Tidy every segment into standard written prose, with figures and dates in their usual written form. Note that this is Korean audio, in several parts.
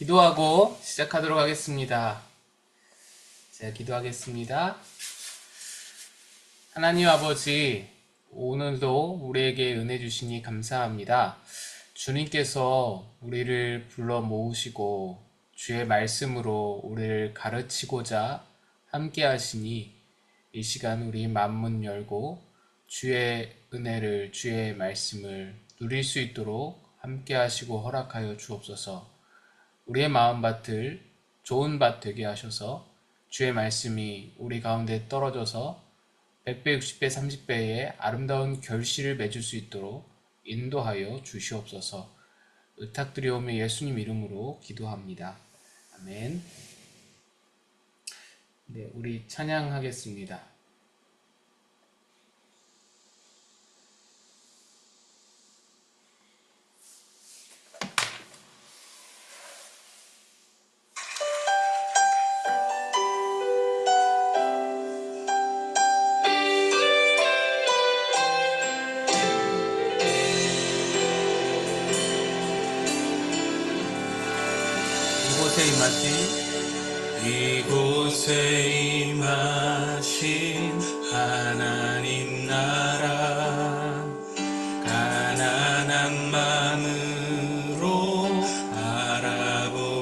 기도하고 시작하도록 하겠습니다. 제가 기도하겠습니다. 하나님 아버지, 오늘도 우리에게 은혜 주시니 감사합니다. 주님께서 우리를 불러 모으시고 주의 말씀으로 우리를 가르치고자 함께 하시니 이 시간 우리 만문 열고 주의 은혜를, 주의 말씀을 누릴 수 있도록 함께 하시고 허락하여 주옵소서. 우리의 마음밭을 좋은 밭 되게 하셔서 주의 말씀이 우리 가운데 떨어져서 100배, 60배, 30배의 아름다운 결실을 맺을 수 있도록 인도하여 주시옵소서. 의탁드리오며 예수님 이름으로 기도합니다. 아멘. 네, 우리 찬양하겠습니다. 이곳에 임하신 하나님 나라, 가난한 마음으로 알아보리라.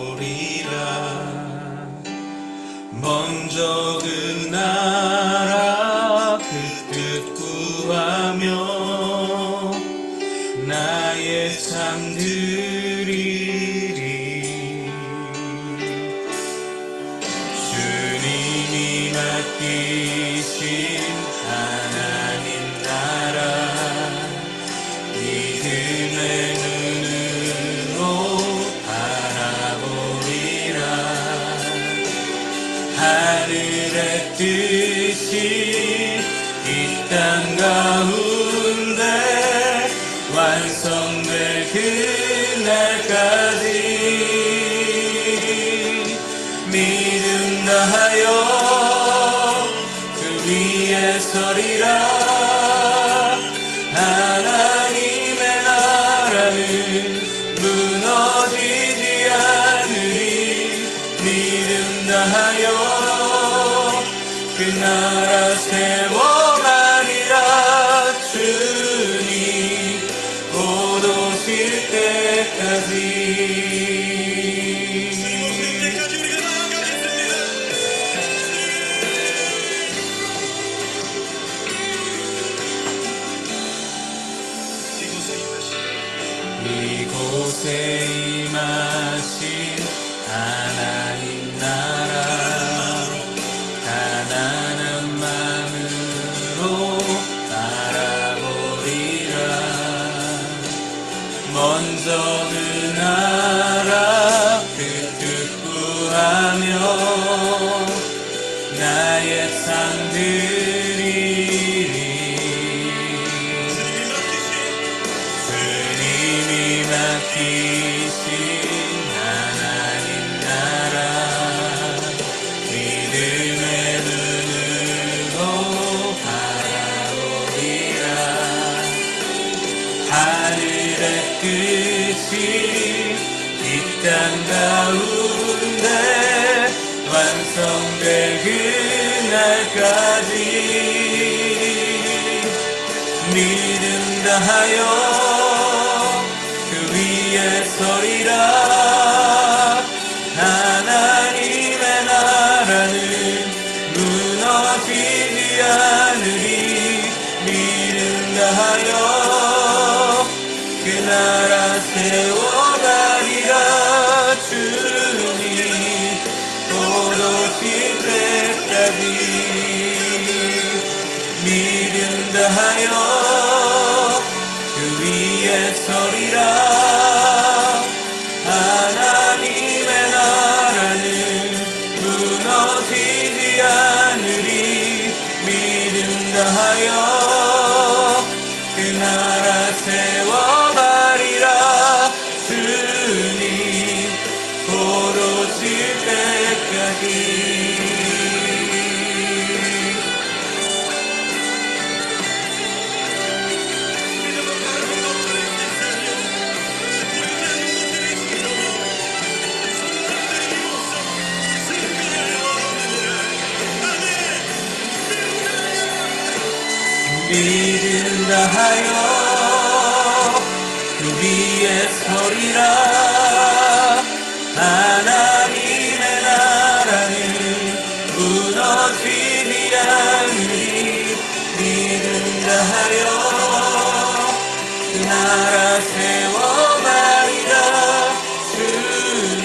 먼저 그 나라 그 뜻 구하며 나의 삶 드리리. 주님이 맡기신 하나님 나라, 믿음의 눈으로 바라보리라. 하늘의 뜻이 이 땅 가운데 완성될 그날까지 믿음 다하여 그 위에 서리라. 하나님의 나라는 무너지지 않으리. 믿음 다하여 그 나라 세워가리라. 주님 곧 오실 때까지. 이곳에 임하신 하나님 나라, 가난한 마음으로 바라보리라. 먼저 그 나라 그 뜻 구하며 나의 삶 드리리. 맡기신 하나님 나라, 믿음의 눈으로 바라보리라. 하늘의 뜻이 이 땅 가운데 완성될 그날까지 믿음 다하여 서리라. 하나님의 나라는 무너지지 않으리. 믿음 다하여 그 나라 세워가리라. 주님 곧 오실 때까지 믿음 다하여 그 위에 서리라. 하나님의 나라는 무너지지 않으리. 믿음 다하여 그 나라 세워가리라. 주님 곧 오실 때까지. 믿는다 하여 그 위에 서리라. 하나님의 나라는 무너지지 않으리. 믿는다 하여 그 나라 세워가리라. 주님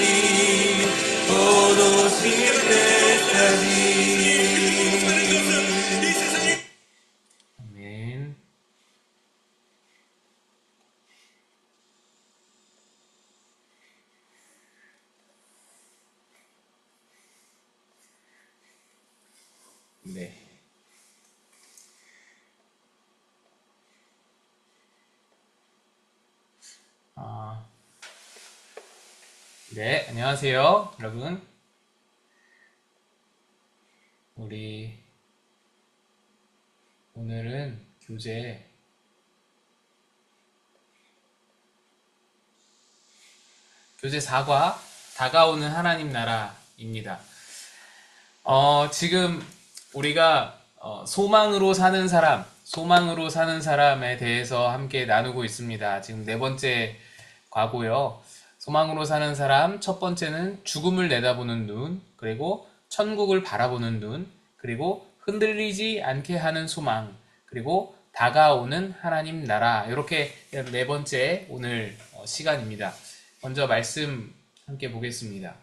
곧 오실 때까지. 아멘. 네. 네, 안녕하세요, 여러분. 우리 오늘은 교재 교재 4과 다가오는 하나님 나라입니다. 지금 우리가 소망으로 사는 사람에 대해서 함께 나누고 있습니다. 지금 네 번째 과고요. 소망으로 사는 사람, 첫 번째는 죽음을 내다보는 눈, 그리고 천국을 바라보는 눈, 그리고 흔들리지 않게 하는 소망, 그리고 다가오는 하나님 나라. 이렇게 네 번째 오늘 시간입니다. 먼저 말씀 함께 보겠습니다.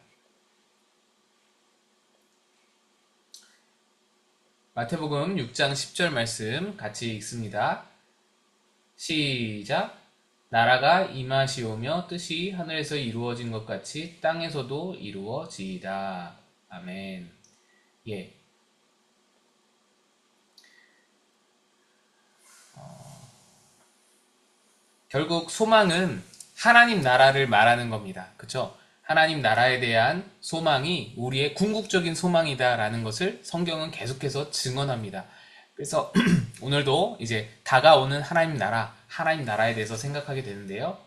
마태복음 6장 10절 말씀 같이 읽습니다. 시작. 나라가 임하시오며 뜻이 하늘에서 이루어진 것 같이 땅에서도 이루어지이다. 아멘. 예. 결국 소망은 하나님 나라를 말하는 겁니다. 그쵸? 하나님 나라에 대한 소망이 우리의 궁극적인 소망이다라는 것을 성경은 계속해서 증언합니다. 그래서 오늘도 이제 다가오는 하나님 나라에 대해서 생각하게 되는데요.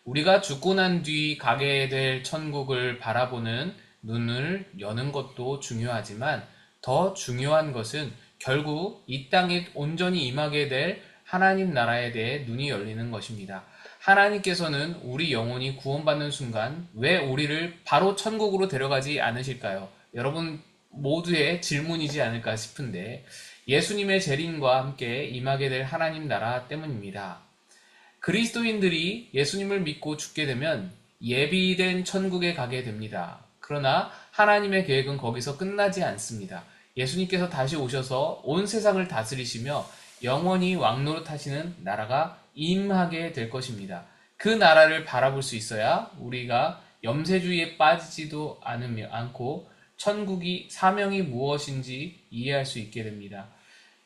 우리가 죽고 난 뒤 가게 될 천국을 바라보는 눈을 여는 것도 중요하지만 더 중요한 것은 결국 이 땅에 온전히 임하게 될 하나님 나라에 대해 눈이 열리는 것입니다. 하나님께서는 우리 영혼이 구원받는 순간 왜 우리를 바로 천국으로 데려가지 않으실까요? 여러분 모두의 질문이지 않을까 싶은데 예수님의 재림과 함께 임하게 될 하나님 나라 때문입니다. 그리스도인들이 예수님을 믿고 죽게 되면 예비된 천국에 가게 됩니다. 그러나 하나님의 계획은 거기서 끝나지 않습니다. 예수님께서 다시 오셔서 온 세상을 다스리시며 영원히 왕노릇하시는 나라가 임하게 될 것입니다. 그 나라를 바라볼 수 있어야 우리가 염세주의에 빠지지도 않고 천국이 사명이 무엇인지 이해할 수 있게 됩니다.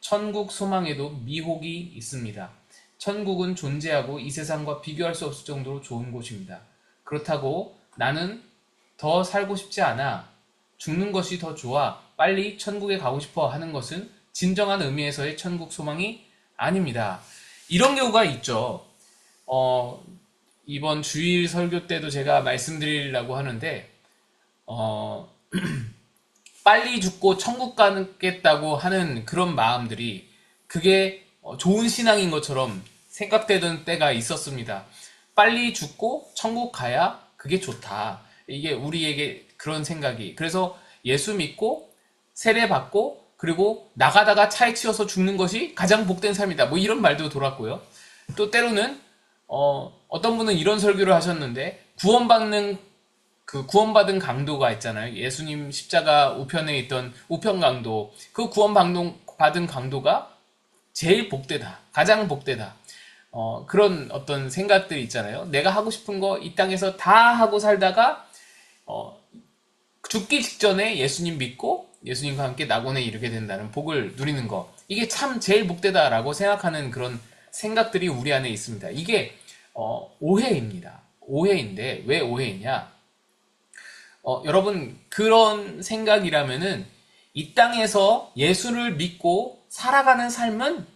천국 소망에도 미혹이 있습니다. 천국은 존재하고 이 세상과 비교할 수 없을 정도로 좋은 곳입니다. 그렇다고 나는 더 살고 싶지 않아, 죽는 것이 더 좋아, 빨리 천국에 가고 싶어 하는 것은 진정한 의미에서의 천국 소망이 아닙니다. 이런 경우가 있죠. 이번 주일 설교 때도 제가 말씀드리려고 하는데 빨리 죽고 천국 가겠다고 하는 그런 마음들이 그게 좋은 신앙인 것처럼 생각되던 때가 있었습니다. 빨리 죽고 천국 가야 그게 좋다. 이게 우리에게 그런 생각이. 그래서 예수 믿고 세례 받고 그리고 나가다가 차에 치여서 죽는 것이 가장 복된 삶이다. 뭐 이런 말도 돌았고요. 또 때로는 어떤 분은 이런 설교를 하셨는데 구원받은 강도가 있잖아요. 예수님 십자가 우편에 있던 우편 강도. 그 구원받은 강도가 제일 복되다. 가장 복되다. 그런 어떤 생각들이 있잖아요. 내가 하고 싶은 거 이 땅에서 다 하고 살다가 죽기 직전에 예수님 믿고 예수님과 함께 낙원에 이르게 된다는 복을 누리는 거. 이게 참 제일 복되다라고 생각하는 그런 생각들이 우리 안에 있습니다. 이게 오해입니다. 오해인데 왜 오해이냐? 여러분 그런 생각이라면은 이 땅에서 예수를 믿고 살아가는 삶은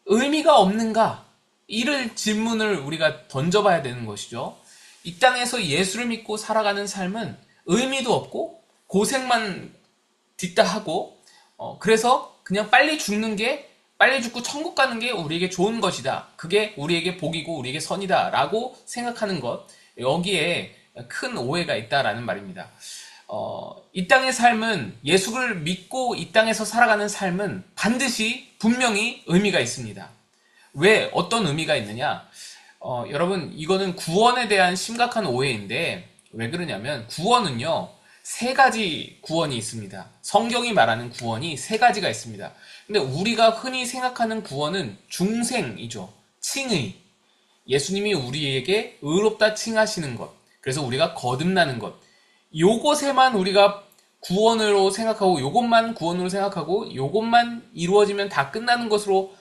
의미가 없는가? 이를 질문을 우리가 던져봐야 되는 것이죠. 이 땅에서 예수를 믿고 살아가는 삶은 의미도 없고 고생만 뒷다 하고 그래서 그냥 빨리 죽는 게 빨리 죽고 천국 가는 게 우리에게 좋은 것이다. 그게 우리에게 복이고 우리에게 선이다. 라고 생각하는 것. 여기에 큰 오해가 있다라는 말입니다. 이 땅의 삶은 예수를 믿고 이 땅에서 살아가는 삶은 반드시 분명히 의미가 있습니다. 왜 어떤 의미가 있느냐? 여러분 이거는 구원에 대한 심각한 오해인데 왜 그러냐면 구원은요 세 가지 구원이 있습니다. 성경이 말하는 구원이 세 가지가 있습니다. 근데 우리가 흔히 생각하는 구원은 중생이죠. 칭의. 예수님이 우리에게 의롭다 칭하시는 것. 그래서 우리가 거듭나는 것. 요것에만 우리가 구원으로 생각하고 요것만 구원으로 생각하고 요것만 이루어지면 다 끝나는 것으로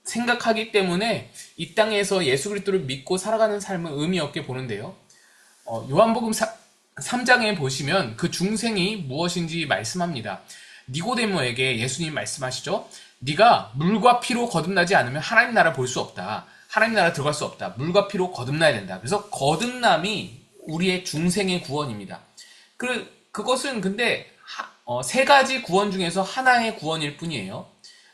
생각하기 때문에 이 땅에서 예수 그리스도를 믿고 살아가는 삶은 의미 없게 보는데요. 요한복음 3장에 보시면 그 중생이 무엇인지 말씀합니다. 니고데모에게 예수님 말씀하시죠. 네가 물과 피로 거듭나지 않으면 하나님 나라 볼 수 없다. 하나님 나라 들어갈 수 없다. 물과 피로 거듭나야 된다. 그래서 거듭남이 우리의 중생의 구원입니다. 그것은 근데 세 가지 구원 중에서 하나의 구원일 뿐이에요.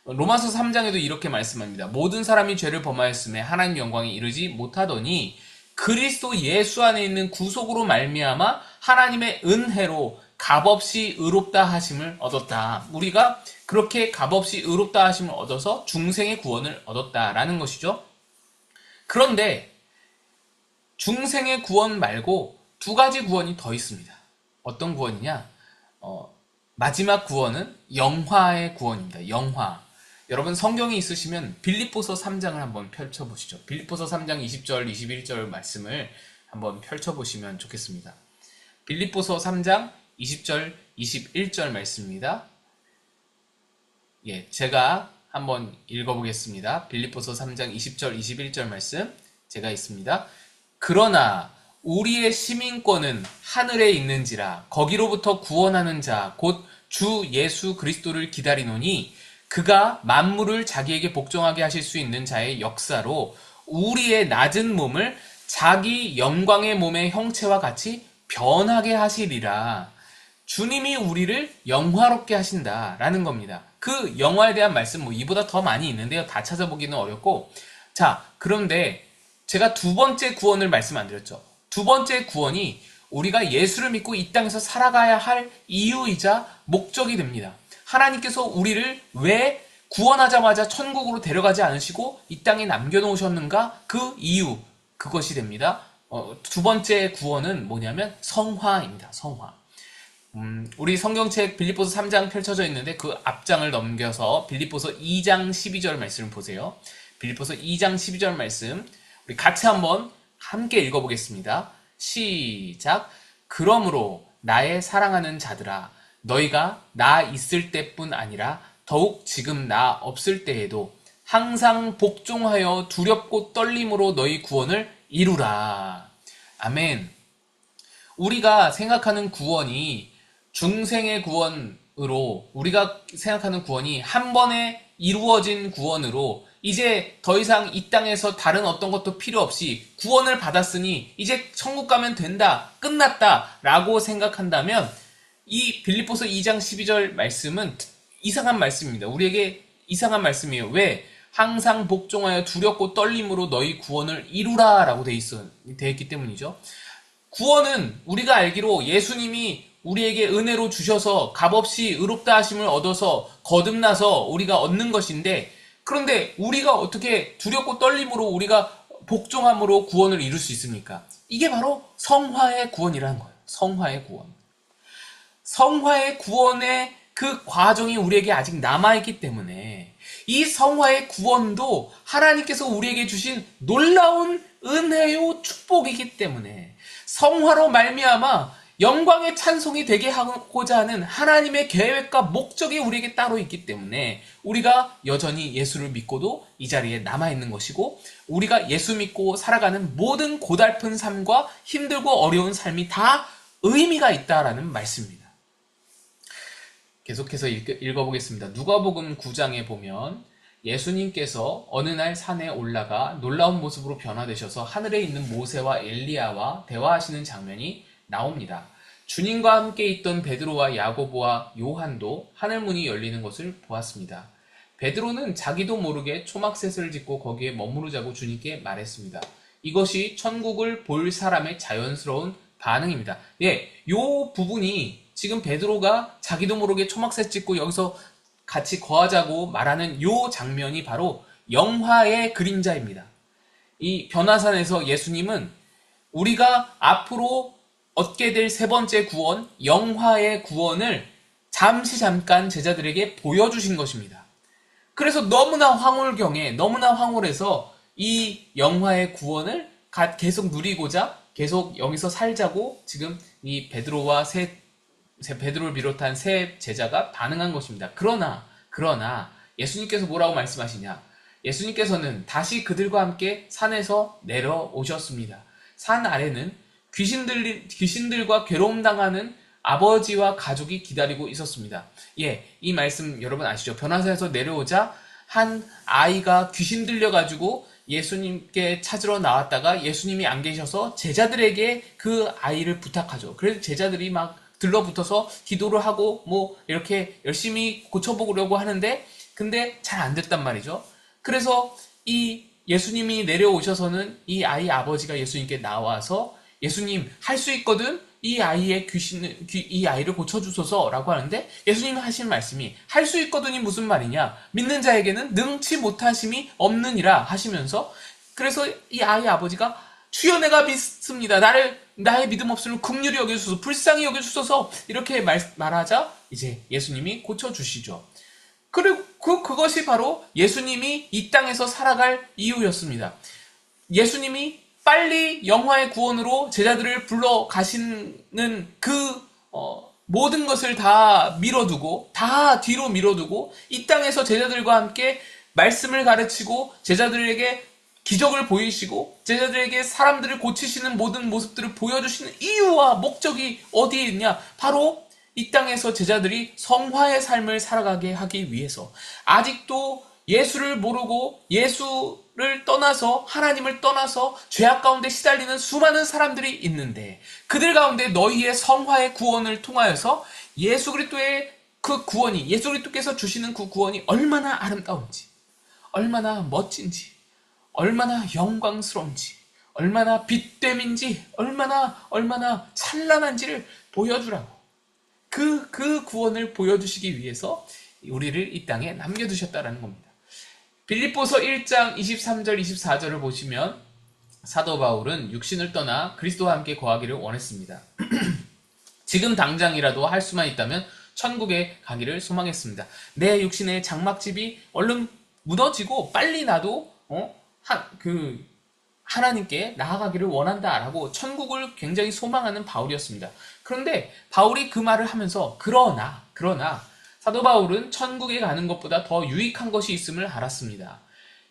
로마서 3장에도 이렇게 말씀합니다. 모든 사람이 죄를 범하였음에 하나님 영광에 이르지 못하더니 그리스도 예수 안에 있는 구속으로 말미암아 하나님의 은혜로 값없이 의롭다 하심을 얻었다. 우리가 그렇게 값없이 의롭다 하심을 얻어서 중생의 구원을 얻었다라는 것이죠. 그런데 중생의 구원 말고 두 가지 구원이 더 있습니다. 어떤 구원이냐? 마지막 구원은 영화의 구원입니다. 영화. 여러분 성경이 있으시면 빌립보서 3장을 한번 펼쳐보시죠. 빌립보서 3장 20절, 21절 말씀을 한번 펼쳐보시면 좋겠습니다. 빌립보서 3장 20절, 21절 말씀입니다. 예, 제가 한번 읽어보겠습니다. 빌립보서 3장 20절, 21절 말씀 제가 있습니다. 그러나 우리의 시민권은 하늘에 있는지라 거기로부터 구원하는 자 곧 주 예수 그리스도를 기다리노니 그가 만물을 자기에게 복종하게 하실 수 있는 자의 역사로 우리의 낮은 몸을 자기 영광의 몸의 형체와 같이 변하게 하시리라. 주님이 우리를 영화롭게 하신다라는 겁니다. 그 영화에 대한 말씀 이보다 더 많이 있는데요. 다 찾아보기는 어렵고. 자, 그런데 제가 두 번째 구원을 말씀 안 드렸죠. 두 번째 구원이 우리가 예수를 믿고 이 땅에서 살아가야 할 이유이자 목적이 됩니다. 하나님께서 우리를 왜 구원하자마자 천국으로 데려가지 않으시고 이 땅에 남겨놓으셨는가? 그 이유, 그것이 됩니다. 두 번째 구원은 뭐냐면 성화입니다. 성화. 우리 성경책 빌립보서 3장 펼쳐져 있는데 그 앞장을 넘겨서 빌립보서 2장 12절 말씀을 보세요. 빌립보서 2장 12절 말씀 우리 같이 한번 함께 읽어보겠습니다. 시작. 그러므로 나의 사랑하는 자들아 너희가 나 있을 때뿐 아니라 더욱 지금 나 없을 때에도 항상 복종하여 두렵고 떨림으로 너희 구원을 이루라. 아멘. 우리가 생각하는 구원이 중생의 구원으로 우리가 생각하는 구원이 한 번에 이루어진 구원으로 이제 더 이상 이 땅에서 다른 어떤 것도 필요 없이 구원을 받았으니 이제 천국 가면 된다, 끝났다 라고 생각한다면 이 빌립보서 2장 12절 말씀은 이상한 말씀입니다. 우리에게 이상한 말씀이에요. 왜? 항상 복종하여 두렵고 떨림으로 너희 구원을 이루라 라고 되어 있기 때문이죠. 구원은 우리가 알기로 예수님이 우리에게 은혜로 주셔서 값없이 의롭다 하심을 얻어서 거듭나서 우리가 얻는 것인데 그런데 우리가 어떻게 두렵고 떨림으로 우리가 복종함으로 구원을 이룰 수 있습니까? 이게 바로 성화의 구원이라는 거예요. 성화의 구원. 성화의 구원의 그 과정이 우리에게 아직 남아있기 때문에 이 성화의 구원도 하나님께서 우리에게 주신 놀라운 은혜요 축복이기 때문에 성화로 말미암아 영광의 찬송이 되게 하고자 하는 하나님의 계획과 목적이 우리에게 따로 있기 때문에 우리가 여전히 예수를 믿고도 이 자리에 남아있는 것이고 우리가 예수 믿고 살아가는 모든 고달픈 삶과 힘들고 어려운 삶이 다 의미가 있다라는 말씀입니다. 계속해서 읽어보겠습니다. 누가복음 9장에 보면 예수님께서 어느 날 산에 올라가 놀라운 모습으로 변화되셔서 하늘에 있는 모세와 엘리야와 대화하시는 장면이 나옵니다. 주님과 함께 있던 베드로와 야고보와 요한도 하늘문이 열리는 것을 보았습니다. 베드로는 자기도 모르게 초막셋을 짓고 거기에 머무르자고 주님께 말했습니다. 이것이 천국을 볼 사람의 자연스러운 반응입니다. 예, 요 부분이 지금 베드로가 자기도 모르게 초막셋 짓고 여기서 같이 거하자고 말하는 요 장면이 바로 영화의 그림자입니다. 이 변화산에서 예수님은 우리가 앞으로 얻게 될 세 번째 구원, 영화의 구원을 잠깐 제자들에게 보여주신 것입니다. 그래서 너무나 황홀경에, 너무나 황홀해서 이 영화의 구원을 계속 누리고자 계속 여기서 살자고 지금 이 베드로와 베드로를 비롯한 세 제자가 반응한 것입니다. 그러나 예수님께서 뭐라고 말씀하시냐? 예수님께서는 다시 그들과 함께 산에서 내려오셨습니다. 산 아래는 귀신들과 괴로움 당하는 아버지와 가족이 기다리고 있었습니다. 예, 이 말씀 여러분 아시죠? 변화산에서 내려오자 한 아이가 귀신 들려가지고 예수님께 찾으러 나왔다가 예수님이 안 계셔서 제자들에게 그 아이를 부탁하죠. 그래서 제자들이 막 들러붙어서 기도를 하고 뭐 이렇게 열심히 고쳐보려고 하는데 근데 잘 안 됐단 말이죠. 그래서 이 예수님이 내려오셔서는 이 아이 아버지가 예수님께 나와서 예수님 할 수 있거든 이 아이를 고쳐주소서라고 하는데 예수님이 하신 말씀이 할 수 있거든이 무슨 말이냐 믿는 자에게는 능치 못하심이 없느니라 하시면서 그래서 이 아이 아버지가 주여 내가 믿습니다. 나의 믿음 없음을 긍휼히 여겨주소서 불쌍히 여겨주소서 이렇게 말하자 이제 예수님이 고쳐주시죠. 그리고 그것이 바로 예수님이 이 땅에서 살아갈 이유였습니다. 예수님이 빨리 영화의 구원으로 제자들을 불러 가시는 모든 것을 다 뒤로 밀어두고 이 땅에서 제자들과 함께 말씀을 가르치고 제자들에게 기적을 보이시고 제자들에게 사람들을 고치시는 모든 모습들을 보여주시는 이유와 목적이 어디에 있냐? 바로 이 땅에서 제자들이 성화의 삶을 살아가게 하기 위해서 아직도 예수를 모르고 예수를 떠나서 하나님을 떠나서 죄악 가운데 시달리는 수많은 사람들이 있는데 그들 가운데 너희의 성화의 구원을 통하여서 예수 그리스도의 그 구원이 예수 그리스도께서 주시는 그 구원이 얼마나 아름다운지 얼마나 멋진지 얼마나 영광스러운지 얼마나 빛됨인지 얼마나 찬란한지를 보여주라고 그 구원을 보여주시기 위해서 우리를 이 땅에 남겨두셨다라는 겁니다. 빌립보서 1장 23절 24절을 보시면 사도 바울은 육신을 떠나 그리스도와 함께 거하기를 원했습니다. 지금 당장이라도 할 수만 있다면 천국에 가기를 소망했습니다. 내 육신의 장막집이 얼른 무너지고 빨리 나도 하나님께 나아가기를 원한다라고 천국을 굉장히 소망하는 바울이었습니다. 그런데 바울이 그 말을 하면서 그러나 사도 바울은 천국에 가는 것보다 더 유익한 것이 있음을 알았습니다.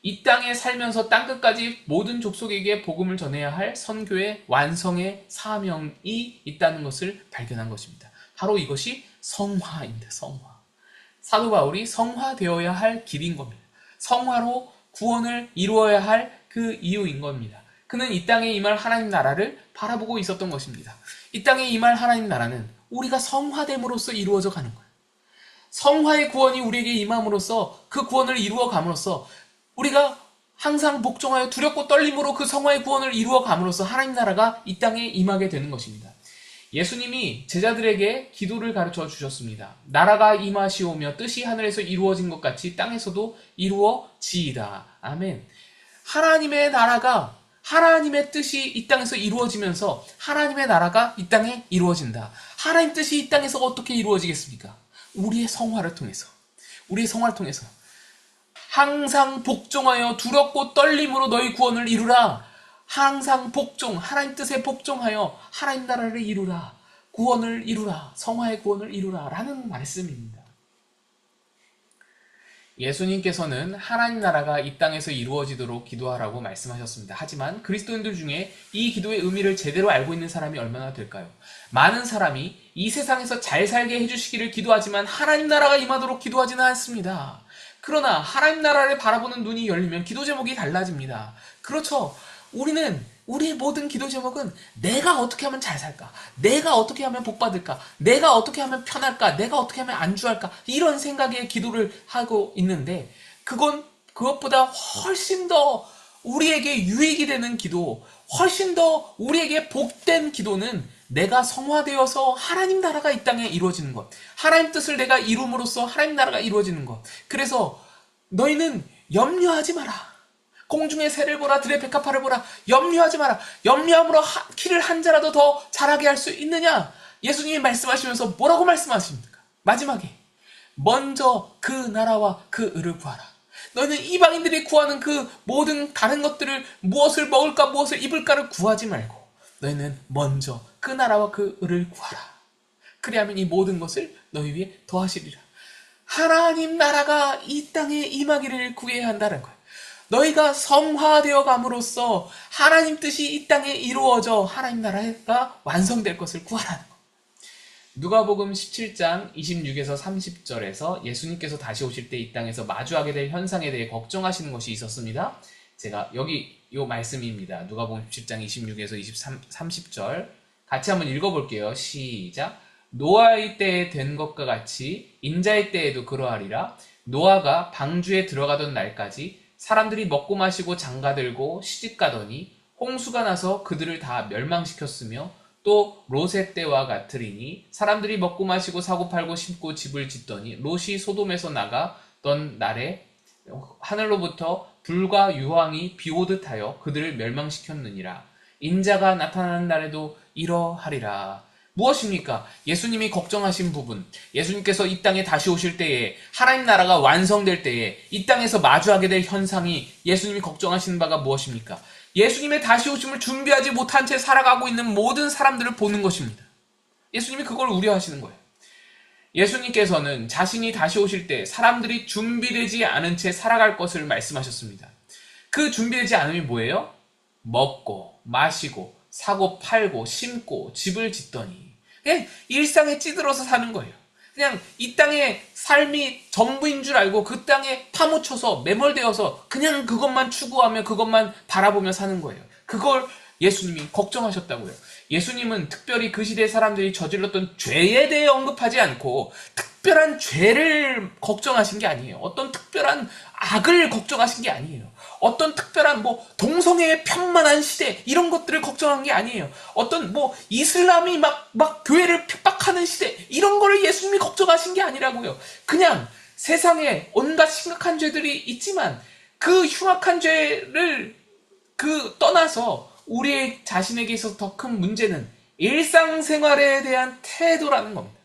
이 땅에 살면서 땅끝까지 모든 족속에게 복음을 전해야 할 선교의 완성의 사명이 있다는 것을 발견한 것입니다. 바로 이것이 성화입니다. 성화. 사도 바울이 성화되어야 할 길인 겁니다. 성화로 구원을 이루어야 할 그 이유인 겁니다. 그는 이 땅에 임할 하나님 나라를 바라보고 있었던 것입니다. 이 땅에 임할 하나님 나라는 우리가 성화됨으로써 이루어져 가는 거예요. 성화의 구원이 우리에게 임함으로써 그 구원을 이루어 감으로써 우리가 항상 복종하여 두렵고 떨림으로 그 성화의 구원을 이루어 감으로써 하나님 나라가 이 땅에 임하게 되는 것입니다. 예수님이 제자들에게 기도를 가르쳐 주셨습니다. 나라가 임하시오며 뜻이 하늘에서 이루어진 것 같이 땅에서도 이루어지이다. 아멘. 하나님의 나라가 하나님의 뜻이 이 땅에서 이루어지면서 하나님의 나라가 이 땅에 이루어진다. 하나님 뜻이 이 땅에서 어떻게 이루어지겠습니까? 우리의 성화를 통해서 항상 복종하여 두렵고 떨림으로 너희 구원을 이루라. 항상 하나님 뜻에 복종하여 하나님 나라를 이루라. 구원을 이루라. 성화의 구원을 이루라. 라는 말씀입니다. 예수님께서는 하나님 나라가 이 땅에서 이루어지도록 기도하라고 말씀하셨습니다. 하지만 그리스도인들 중에 이 기도의 의미를 제대로 알고 있는 사람이 얼마나 될까요? 많은 사람이 이 세상에서 잘 살게 해주시기를 기도하지만 하나님 나라가 임하도록 기도하지는 않습니다. 그러나 하나님 나라를 바라보는 눈이 열리면 기도 제목이 달라집니다. 그렇죠. 우리는 우리의 모든 기도 제목은 내가 어떻게 하면 잘 살까? 내가 어떻게 하면 복 받을까? 내가 어떻게 하면 편할까? 내가 어떻게 하면 안주할까? 이런 생각에 기도를 하고 있는데 그것보다 훨씬 더 우리에게 유익이 되는 기도, 훨씬 더 우리에게 복된 기도는 내가 성화되어서 하나님 나라가 이 땅에 이루어지는 것. 하나님 뜻을 내가 이룸으로써 하나님 나라가 이루어지는 것. 그래서 너희는 염려하지 마라. 공중의 새를 보라, 들의 백합화를 보라. 염려하지 마라. 염려함으로 키를 한 자라도 더 자라게 할 수 있느냐? 예수님이 말씀하시면서 뭐라고 말씀하십니까? 마지막에 먼저 그 나라와 그 의를 구하라. 너희는 이방인들이 구하는 그 모든 다른 것들을 무엇을 먹을까 무엇을 입을까를 구하지 말고 너희는 먼저 그 나라와 그 의를 구하라. 그리하면 이 모든 것을 너희 위에 더하시리라. 하나님 나라가 이 땅에 임하기를 구해야 한다는 거예요. 너희가 성화되어 감으로써 하나님 뜻이 이 땅에 이루어져 하나님 나라가 완성될 것을 구하라는 거예요. 누가복음 17장 26에서 30절에서 예수님께서 다시 오실 때 이 땅에서 마주하게 될 현상에 대해 걱정하시는 것이 있었습니다. 제가 여기 이 말씀입니다. 누가복음 17장 26에서 30절 같이 한번 읽어볼게요. 시작. 노아의 때에 된 것과 같이 인자의 때에도 그러하리라. 노아가 방주에 들어가던 날까지 사람들이 먹고 마시고 장가들고 시집가더니 홍수가 나서 그들을 다 멸망시켰으며 또 롯의 때와 같으리니 사람들이 먹고 마시고 사고 팔고 심고 집을 짓더니 롯이 소돔에서 나가던 날에 하늘로부터 불과 유황이 비오듯 하여 그들을 멸망시켰느니라. 인자가 나타나는 날에도 이러하리라. 무엇입니까? 예수님이 걱정하신 부분, 예수님께서 이 땅에 다시 오실 때에 하나님 나라가 완성될 때에 이 땅에서 마주하게 될 현상이 예수님이 걱정하시는 바가 무엇입니까? 예수님의 다시 오심을 준비하지 못한 채 살아가고 있는 모든 사람들을 보는 것입니다. 예수님이 그걸 우려하시는 거예요. 예수님께서는 자신이 다시 오실 때 사람들이 준비되지 않은 채 살아갈 것을 말씀하셨습니다. 그 준비되지 않음이 뭐예요? 먹고 마시고 사고 팔고 심고 집을 짓더니 그냥 일상에 찌들어서 사는 거예요. 그냥 이 땅의 삶이 전부인 줄 알고 그 땅에 파묻혀서 매몰되어서 그냥 그것만 추구하며 그것만 바라보며 사는 거예요. 그걸 예수님이 걱정하셨다고요. 예수님은 특별히 그 시대 사람들이 저질렀던 죄에 대해 언급하지 않고 특별한 죄를 걱정하신 게 아니에요. 어떤 특별한 악을 걱정하신 게 아니에요. 어떤 특별한 동성애의 편만한 시대 이런 것들을 걱정한 게 아니에요. 어떤 이슬람이 막 교회를 핍박하는 시대 이런 거를 예수님이 걱정하신 게 아니라고요. 그냥 세상에 온갖 심각한 죄들이 있지만 그 흉악한 죄를 떠나서 우리 자신에게 있어서 더 큰 문제는 일상생활에 대한 태도라는 겁니다.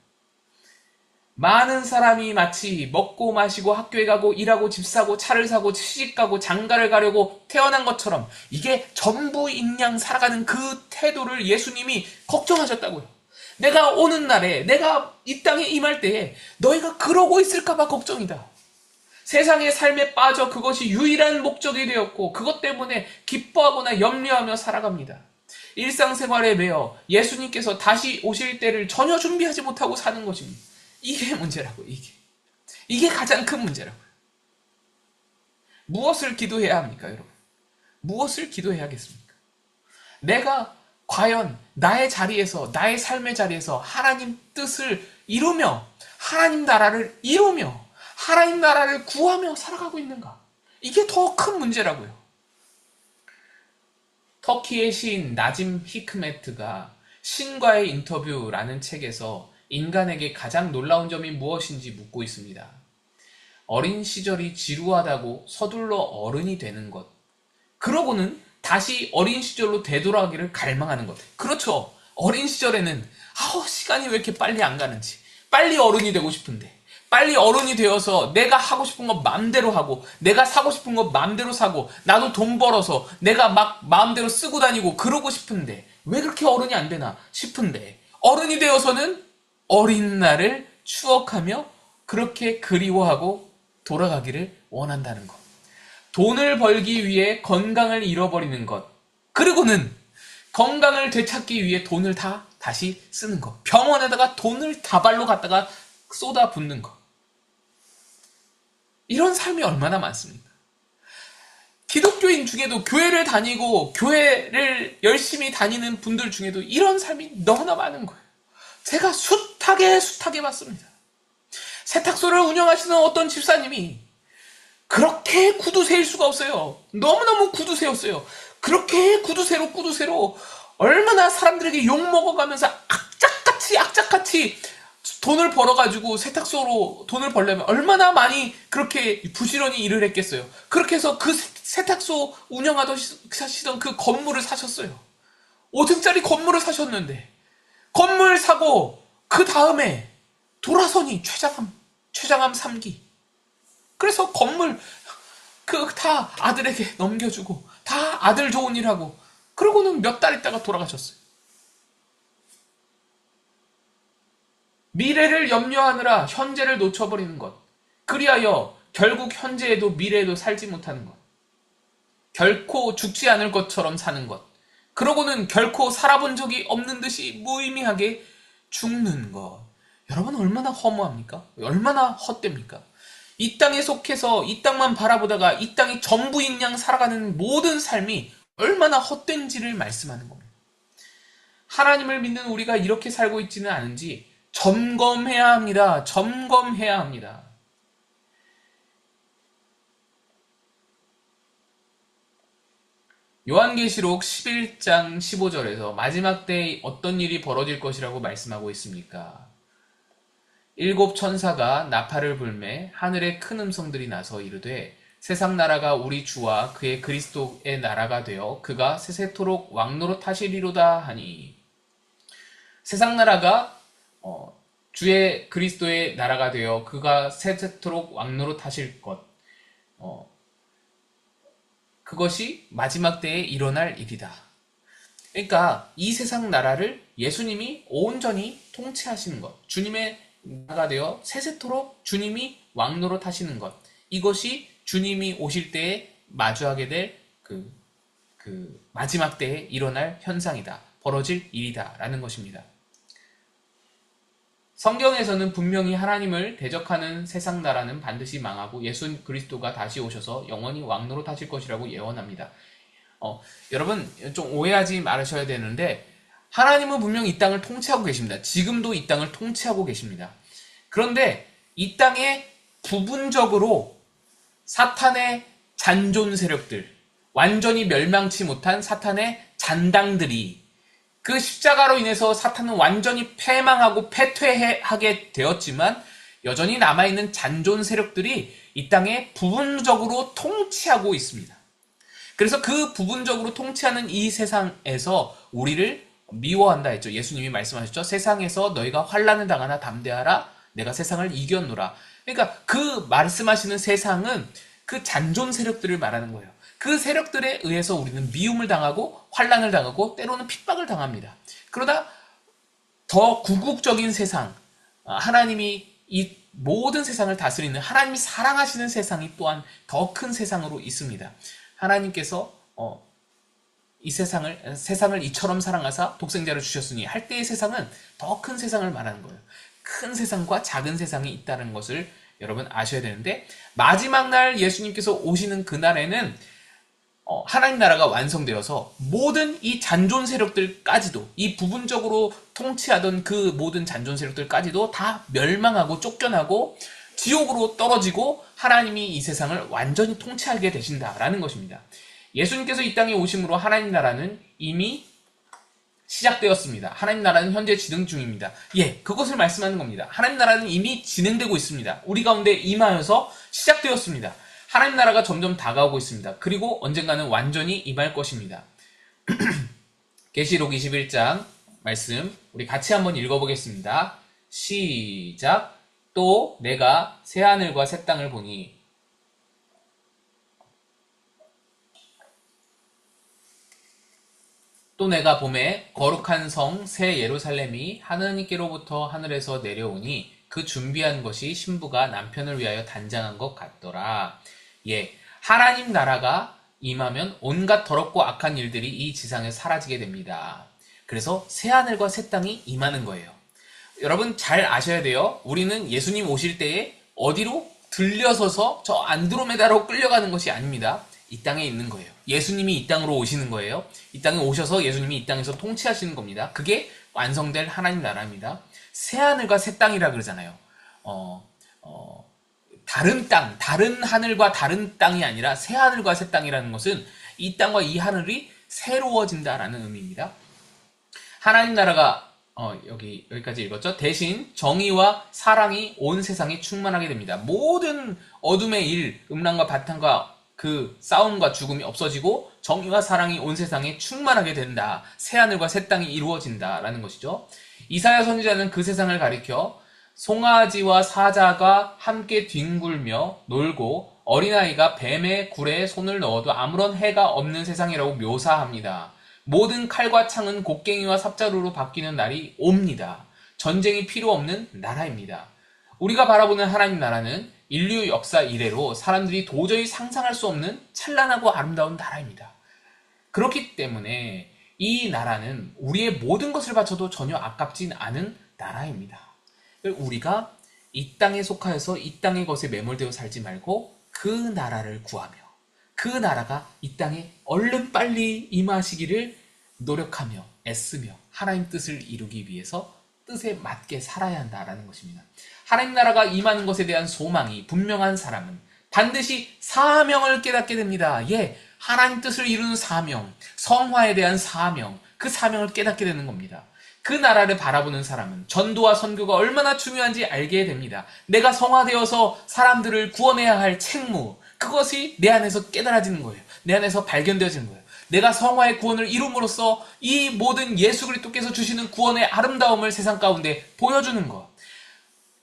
많은 사람이 마치 먹고 마시고 학교에 가고 일하고 집 사고 차를 사고 시집가고 장가를 가려고 태어난 것처럼 이게 전부인 양 살아가는 그 태도를 예수님이 걱정하셨다고요. 내가 오는 날에 내가 이 땅에 임할 때에 너희가 그러고 있을까봐 걱정이다. 세상의 삶에 빠져 그것이 유일한 목적이 되었고 그것 때문에 기뻐하거나 염려하며 살아갑니다. 일상생활에 매여 예수님께서 다시 오실 때를 전혀 준비하지 못하고 사는 것입니다. 이게 문제라고. 이게 가장 큰 문제라고요. 무엇을 기도해야 합니까, 여러분? 무엇을 기도해야겠습니까? 내가 과연 나의 자리에서, 나의 삶의 자리에서 하나님 뜻을 이루며 하나님 나라를 이루며 하나님 나라를 구하며 살아가고 있는가? 이게 더 큰 문제라고요. 터키의 시인 나짐 히크메트가 신과의 인터뷰라는 책에서 인간에게 가장 놀라운 점이 무엇인지 묻고 있습니다. 어린 시절이 지루하다고 서둘러 어른이 되는 것. 그러고는 다시 어린 시절로 되돌아가기를 갈망하는 것. 그렇죠. 어린 시절에는 시간이 왜 이렇게 빨리 안 가는지. 빨리 어른이 되고 싶은데. 빨리 어른이 되어서 내가 하고 싶은 거 마음대로 하고 내가 사고 싶은 거 마음대로 사고 나도 돈 벌어서 내가 막 마음대로 쓰고 다니고 그러고 싶은데 왜 그렇게 어른이 안 되나 싶은데 어른이 되어서는 어린 날을 추억하며 그렇게 그리워하고 돌아가기를 원한다는 것. 돈을 벌기 위해 건강을 잃어버리는 것. 그리고는 건강을 되찾기 위해 돈을 다시 쓰는 것. 병원에다가 돈을 다발로 갖다가 쏟아붓는 것. 이런 삶이 얼마나 많습니까? 기독교인 중에도 교회를 다니고 교회를 열심히 다니는 분들 중에도 이런 삶이 너무나 많은 거예요. 제가 숱하게 봤습니다. 세탁소를 운영하시는 어떤 집사님이 그렇게 구두쇠일 수가 없어요. 너무너무 구두쇠였어요. 그렇게 구두쇠로 얼마나 사람들에게 욕먹어가면서 악착같이 돈을 벌어가지고 세탁소로 돈을 벌려면 얼마나 많이 그렇게 부지런히 일을 했겠어요. 그렇게 해서 그 세탁소 운영하시던 그 건물을 사셨어요. 5층짜리 건물을 사셨는데 건물 사고 그 다음에 돌아서니 최장암 3기. 그래서 건물 다 아들에게 넘겨주고 다 아들 좋은 일 하고 그러고는 몇 달 있다가 돌아가셨어요. 미래를 염려하느라 현재를 놓쳐버리는 것. 그리하여 결국 현재에도 미래에도 살지 못하는 것. 결코 죽지 않을 것처럼 사는 것. 그러고는 결코 살아본 적이 없는 듯이 무의미하게 죽는 것. 여러분 얼마나 허무합니까? 얼마나 헛됩니까? 이 땅에 속해서 이 땅만 바라보다가 이 땅이 전부인 양 살아가는 모든 삶이 얼마나 헛된지를 말씀하는 겁니다. 하나님을 믿는 우리가 이렇게 살고 있지는 않은지 점검해야 합니다. 점검해야 합니다. 요한계시록 11장 15절에서 마지막 때에 어떤 일이 벌어질 것이라고 말씀하고 있습니까? 7 천사가 나팔을 불매 하늘에 큰 음성들이 나서 이르되 세상 나라가 우리 주와 그의 그리스도의 나라가 되어 그가 세세토록 왕노릇 하시리로다 하니, 세상 나라가 주의 그리스도의 나라가 되어 그가 세세토록 왕노릇 하실 것, 그것이 마지막 때에 일어날 일이다. 그러니까 이 세상 나라를 예수님이 온전히 통치하시는 것, 주님의 나라가 되어 세세토록 주님이 왕노릇 하시는 것, 이것이 주님이 오실 때에 마주하게 될 그 마지막 때에 일어날 현상이다. 벌어질 일이다. 라는 것입니다. 성경에서는 분명히 하나님을 대적하는 세상 나라는 반드시 망하고 예수 그리스도가 다시 오셔서 영원히 왕노릇 하실 것이라고 예언합니다. 여러분 좀 오해하지 말으셔야 되는데, 하나님은 분명히 이 땅을 통치하고 계십니다. 지금도 이 땅을 통치하고 계십니다. 그런데 이 땅에 부분적으로 사탄의 잔존 세력들, 완전히 멸망치 못한 사탄의 잔당들이, 그 십자가로 인해서 사탄은 완전히 패망하고 패퇴하게 되었지만 여전히 남아있는 잔존 세력들이 이 땅에 부분적으로 통치하고 있습니다. 그래서 그 부분적으로 통치하는 이 세상에서 우리를 미워한다 했죠. 예수님이 말씀하셨죠. 세상에서 너희가 환난을 당하나 담대하라. 내가 세상을 이겼노라. 그러니까 그 말씀하시는 세상은 그 잔존 세력들을 말하는 거예요. 그 세력들에 의해서 우리는 미움을 당하고 환난을 당하고 때로는 핍박을 당합니다. 그러다 더 궁극적인 세상, 하나님이 이 모든 세상을 다스리는, 하나님이 사랑하시는 세상이 또한 더 큰 세상으로 있습니다. 하나님께서 이 세상을 이처럼 사랑하사 독생자를 주셨으니 할 때의 세상은 더 큰 세상을 말하는 거예요. 큰 세상과 작은 세상이 있다는 것을 여러분 아셔야 되는데, 마지막 날 예수님께서 오시는 그날에는 하나님 나라가 완성되어서 모든 이 잔존 세력들까지도, 이 부분적으로 통치하던 그 모든 잔존 세력들까지도 다 멸망하고 쫓겨나고 지옥으로 떨어지고 하나님이 이 세상을 완전히 통치하게 되신다라는 것입니다. 예수님께서 이 땅에 오심으로 하나님 나라는 이미 시작되었습니다. 하나님 나라는 현재 진행 중입니다. 그것을 말씀하는 겁니다. 하나님 나라는 이미 진행되고 있습니다. 우리 가운데 임하여서 시작되었습니다. 하나님 나라가 점점 다가오고 있습니다. 그리고 언젠가는 완전히 임할 것입니다. 계시록 21장 말씀 우리 같이 한번 읽어보겠습니다. 시작. 또 내가 새하늘과 새 땅을 보니 또 내가 봄에 거룩한 성 새 예루살렘이 하나님께로부터 하늘에서 내려오니 그 준비한 것이 신부가 남편을 위하여 단장한 것 같더라. 하나님 나라가 임하면 온갖 더럽고 악한 일들이 이 지상에 사라지게 됩니다. 그래서 새하늘과 새 땅이 임하는 거예요. 여러분 잘 아셔야 돼요. 우리는 예수님 오실 때에 어디로 들려서서 저 안드로메다로 끌려가는 것이 아닙니다. 이 땅에 있는 거예요. 예수님이 이 땅으로 오시는 거예요. 이 땅에 오셔서 예수님이 이 땅에서 통치하시는 겁니다. 그게 완성될 하나님 나라입니다. 새하늘과 새 땅이라 그러잖아요. 다른 땅, 다른 하늘과 다른 땅이 아니라 새하늘과 새 땅이라는 것은 이 땅과 이 하늘이 새로워진다라는 의미입니다. 하나님 나라가 여기까지 읽었죠? 대신 정의와 사랑이 온 세상에 충만하게 됩니다. 모든 어둠의 일, 음란과 바탕과 그 싸움과 죽음이 없어지고 정의와 사랑이 온 세상에 충만하게 된다. 새하늘과 새 땅이 이루어진다라는 것이죠. 이사야 선지자는 그 세상을 가리켜 송아지와 사자가 함께 뒹굴며 놀고 어린아이가 뱀의 굴에 손을 넣어도 아무런 해가 없는 세상이라고 묘사합니다. 모든 칼과 창은 곡괭이와 삽자루로 바뀌는 날이 옵니다. 전쟁이 필요 없는 나라입니다. 우리가 바라보는 하나님 나라는 인류 역사 이래로 사람들이 도저히 상상할 수 없는 찬란하고 아름다운 나라입니다. 그렇기 때문에 이 나라는 우리의 모든 것을 바쳐도 전혀 아깝진 않은 나라입니다. 우리가 이 땅에 속하여서 이 땅의 것에 매몰되어 살지 말고 그 나라를 구하며 그 나라가 이 땅에 얼른 빨리 임하시기를 노력하며 애쓰며 하나님 뜻을 이루기 위해서 뜻에 맞게 살아야 한다라는 것입니다. 하나님 나라가 임하는 것에 대한 소망이 분명한 사람은 반드시 사명을 깨닫게 됩니다. 예, 하나님 뜻을 이루는 사명, 성화에 대한 사명, 그 사명을 깨닫게 되는 겁니다. 그 나라를 바라보는 사람은 전도와 선교가 얼마나 중요한지 알게 됩니다. 내가 성화되어서 사람들을 구원해야 할 책무, 그것이 내 안에서 깨달아지는 거예요. 내 안에서 발견되어지는 거예요. 내가 성화의 구원을 이룸으로써 이 모든 예수 그리스도께서 주시는 구원의 아름다움을 세상 가운데 보여주는 것.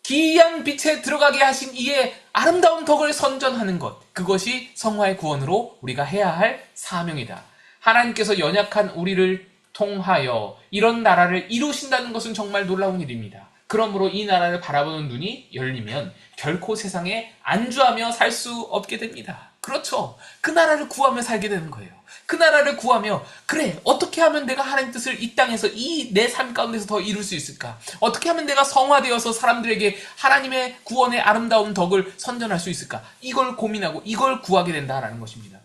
기이한 빛에 들어가게 하신 이의 아름다운 덕을 선전하는 것. 그것이 성화의 구원으로 우리가 해야 할 사명이다. 하나님께서 연약한 우리를 통하여 이런 나라를 이루신다는 것은 정말 놀라운 일입니다. 그러므로 이 나라를 바라보는 눈이 열리면 결코 세상에 안주하며 살 수 없게 됩니다. 그렇죠. 그 나라를 구하며 살게 되는 거예요. 그 나라를 구하며 그래, 어떻게 하면 내가 하나님 뜻을 이 땅에서 이 내 삶 가운데서 더 이룰 수 있을까? 어떻게 하면 내가 성화되어서 사람들에게 하나님의 구원의 아름다운 덕을 선전할 수 있을까? 이걸 고민하고 이걸 구하게 된다라는 것입니다.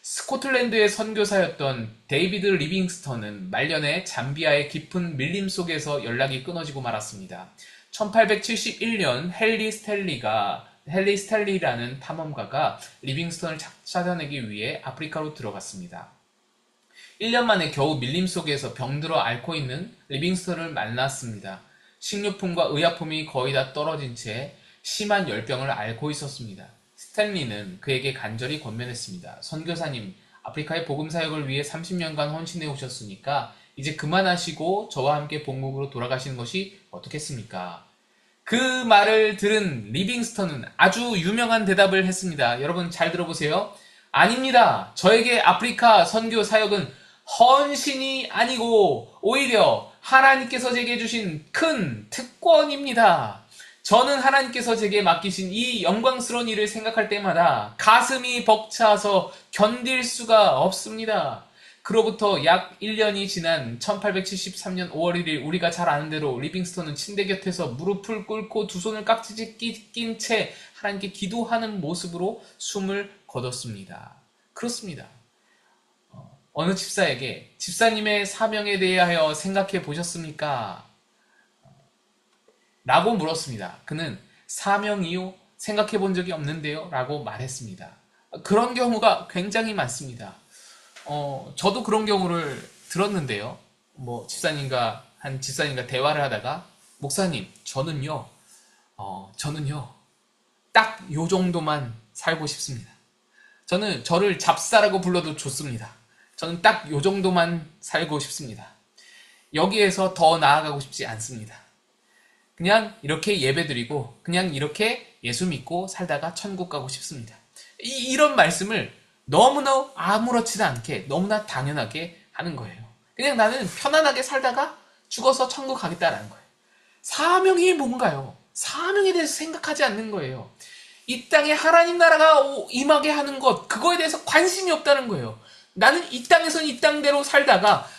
스코틀랜드의 선교사였던 데이비드 리빙스턴은 말년에 잠비아의 깊은 밀림 속에서 연락이 끊어지고 말았습니다. 1871년 헨리 스탠리라는 탐험가가 리빙스턴을 찾아내기 위해 아프리카로 들어갔습니다. 1년 만에 겨우 밀림 속에서 병들어 앓고 있는 리빙스턴을 만났습니다. 식료품과 의약품이 거의 다 떨어진 채 심한 열병을 앓고 있었습니다. 스탠리는 그에게 간절히 권면했습니다. 선교사님, 아프리카의 복음 사역을 위해 30년간 헌신해 오셨으니까 이제 그만하시고 저와 함께 본국으로 돌아가시는 것이 어떻겠습니까? 그 말을 들은 리빙스턴은 아주 유명한 대답을 했습니다. 여러분 잘 들어보세요. 아닙니다. 저에게 아프리카 선교 사역은 헌신이 아니고 오히려 하나님께서 제게 주신 큰 특권입니다. 저는 하나님께서 제게 맡기신 이 영광스러운 일을 생각할 때마다 가슴이 벅차서 견딜 수가 없습니다. 그로부터 약 1년이 지난 1873년 5월 1일 우리가 잘 아는 대로 리빙스턴은 침대 곁에서 무릎을 꿇고 두 손을 깍지지 낀 채 하나님께 기도하는 모습으로 숨을 거뒀습니다. 그렇습니다. 어느 집사에게 집사님의 사명에 대하여 생각해 보셨습니까? 라고 물었습니다. 그는 사명이요? 생각해 본 적이 없는데요? 라고 말했습니다. 그런 경우가 굉장히 많습니다. 저도 그런 경우를 들었는데요. 집사님과 대화를 하다가, 목사님, 저는요, 딱 요 정도만 살고 싶습니다. 저는 저를 잡사라고 불러도 좋습니다. 저는 딱 요 정도만 살고 싶습니다. 여기에서 더 나아가고 싶지 않습니다. 그냥 이렇게 예배드리고, 그냥 이렇게 예수 믿고 살다가 천국 가고 싶습니다. 이런 말씀을 너무나 아무렇지도 않게 너무나 당연하게 하는 거예요. 그냥 나는 편안하게 살다가 죽어서 천국 가겠다라는 거예요. 사명이 뭔가요? 사명에 대해서 생각하지 않는 거예요. 이 땅에 하나님 나라가 임하게 하는 것, 그거에 대해서 관심이 없다는 거예요. 나는 이 땅에서는 이 땅대로 살다가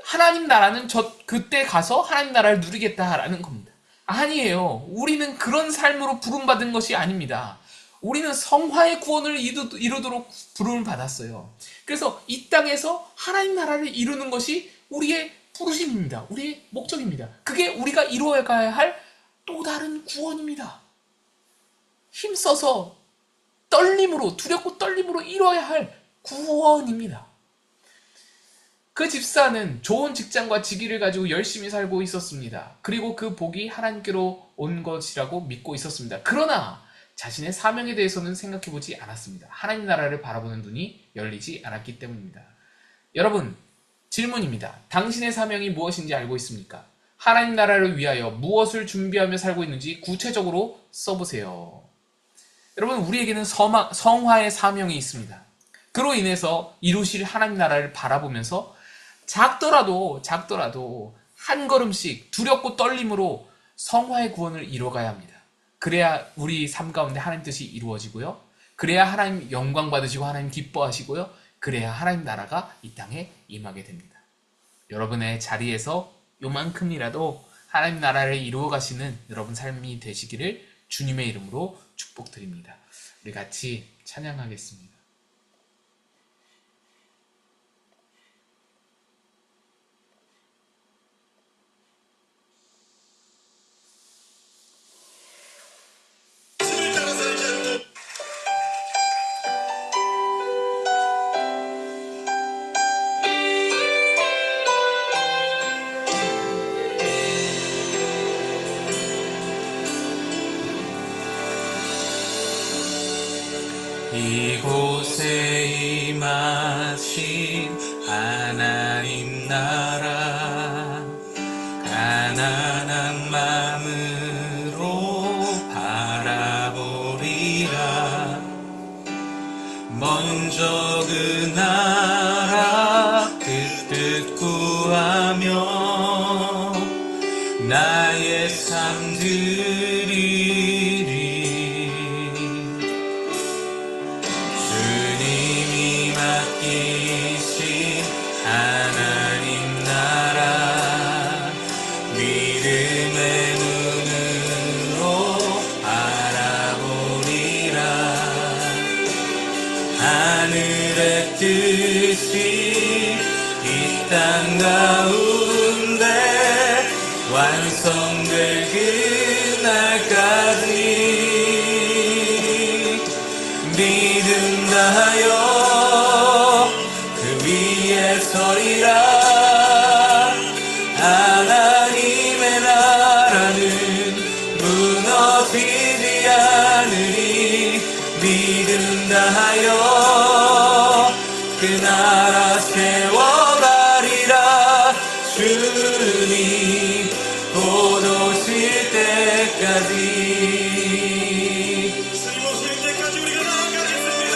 하나님 나라는 그때 가서 하나님 나라를 누리겠다라는 겁니다. 아니에요. 우리는 그런 삶으로 부름받은 것이 아닙니다. 우리는 성화의 구원을 이루도록 부름을 받았어요. 그래서 이 땅에서 하나님 나라를 이루는 것이 우리의 부르심입니다. 우리의 목적입니다. 그게 우리가 이루어가야 할 또 다른 구원입니다. 힘써서 떨림으로, 두렵고 떨림으로 이루어야 할 구원입니다. 그 집사는 좋은 직장과 직위를 가지고 열심히 살고 있었습니다. 그리고 그 복이 하나님께로 온 것이라고 믿고 있었습니다. 그러나 자신의 사명에 대해서는 생각해보지 않았습니다. 하나님 나라를 바라보는 눈이 열리지 않았기 때문입니다. 여러분, 질문입니다. 당신의 사명이 무엇인지 알고 있습니까? 하나님 나라를 위하여 무엇을 준비하며 살고 있는지 구체적으로 써보세요. 여러분, 우리에게는 성화의 사명이 있습니다. 그로 인해서 이루실 하나님 나라를 바라보면서 작더라도 한 걸음씩 두렵고 떨림으로 성화의 구원을 이뤄가야 합니다. 그래야 우리 삶 가운데 하나님 뜻이 이루어지고요. 그래야 하나님 영광 받으시고 하나님 기뻐하시고요. 그래야 하나님 나라가 이 땅에 임하게 됩니다. 여러분의 자리에서 요만큼이라도 하나님 나라를 이루어 가시는 여러분 삶이 되시기를 주님의 이름으로 축복드립니다. 우리 같이 찬양하겠습니다. 이곳에 임하신 하나님 나라 가난한 마음으로 바라보리라. 먼저 그 나라 그 뜻 구하며 나의 삶 드리리. 주님이 맡기신 하나님 나라 믿음의 눈으로 바라보리라. 하늘의 뜻이 이 땅 가운데 완성될 그날까지 믿음 다하여 그 위에 서리라. 하나님의 나라는 무너지지 않으리. 믿음 다하여 그 나라 세워가리라. 주님 곧 오실 때까지. 주님 오실 때까지 우리가 나아가겠습니다.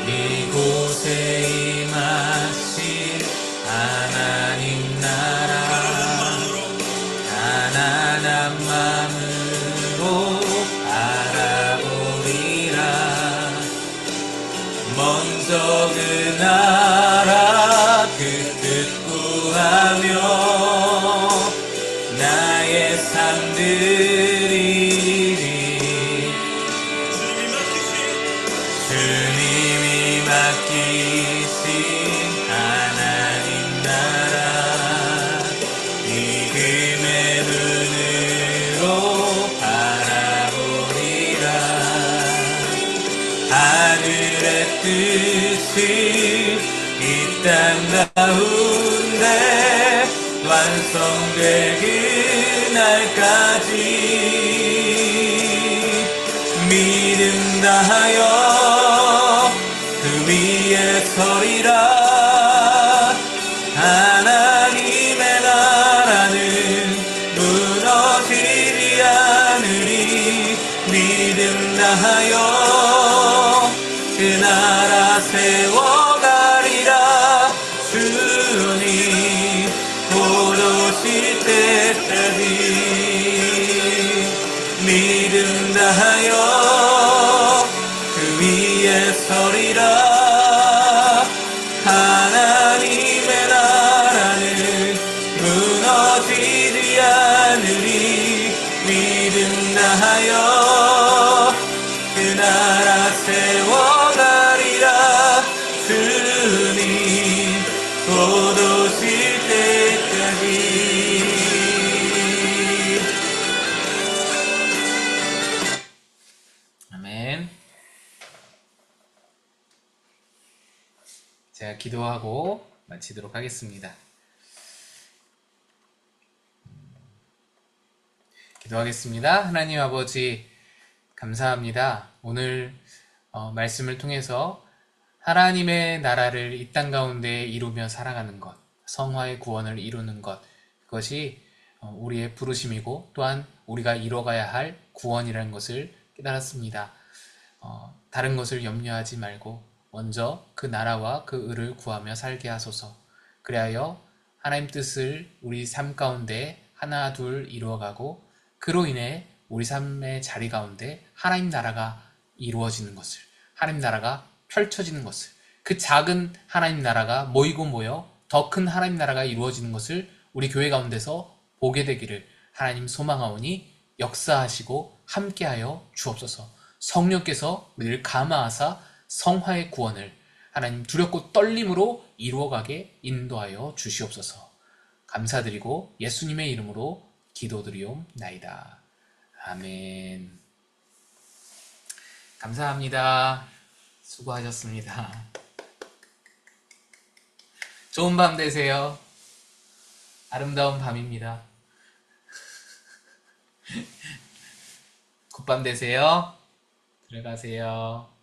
이곳에 임하신 하나님 나라 가난한 마음으로 바라보리라. 먼저 그 나라 그 뜻 구하며 나의 삶 드리리. 주님이 맡기신 하나님 나라 믿음의 눈으로 바라보리라. 하늘의 뜻이 이 땅 가운데 완성될 그날까지 믿음 다하여 그 위에 서리라. 하나님의 나라는 무너지지 않으리. 믿음 다하여 그 나라 세워가리라. 주님 곧 오실 때까지 믿음 다하여 그 위에 서리라. 하나님의 나라는 인하여 그 나라 세워가리라. 주님 곧 오실 때까지. 아멘. 제가 기도하고 마치도록 하겠습니다. 기도하겠습니다. 하나님 아버지, 감사합니다. 오늘 말씀을 통해서 하나님의 나라를 이 땅 가운데 이루며 살아가는 것, 성화의 구원을 이루는 것, 그것이 우리의 부르심이고 또한 우리가 이뤄가야 할 구원이라는 것을 깨달았습니다. 다른 것을 염려하지 말고 먼저 그 나라와 그 의를 구하며 살게 하소서. 그리하여 하나님 뜻을 우리 삶 가운데 하나 둘 이루어가고 그로 인해 우리 삶의 자리 가운데 하나님 나라가 이루어지는 것을, 하나님 나라가 펼쳐지는 것을, 그 작은 하나님 나라가 모이고 모여 더 큰 하나님 나라가 이루어지는 것을 우리 교회 가운데서 보게 되기를 하나님 소망하오니 역사하시고 함께하여 주옵소서. 성령께서 우리를 감화하사 성화의 구원을 하나님 두렵고 떨림으로 이루어가게 인도하여 주시옵소서. 감사드리고 예수님의 이름으로 기도드리옵나이다. 아멘. 감사합니다. 수고하셨습니다. 좋은 밤 되세요. 아름다운 밤입니다. 굿밤 되세요. 들어가세요.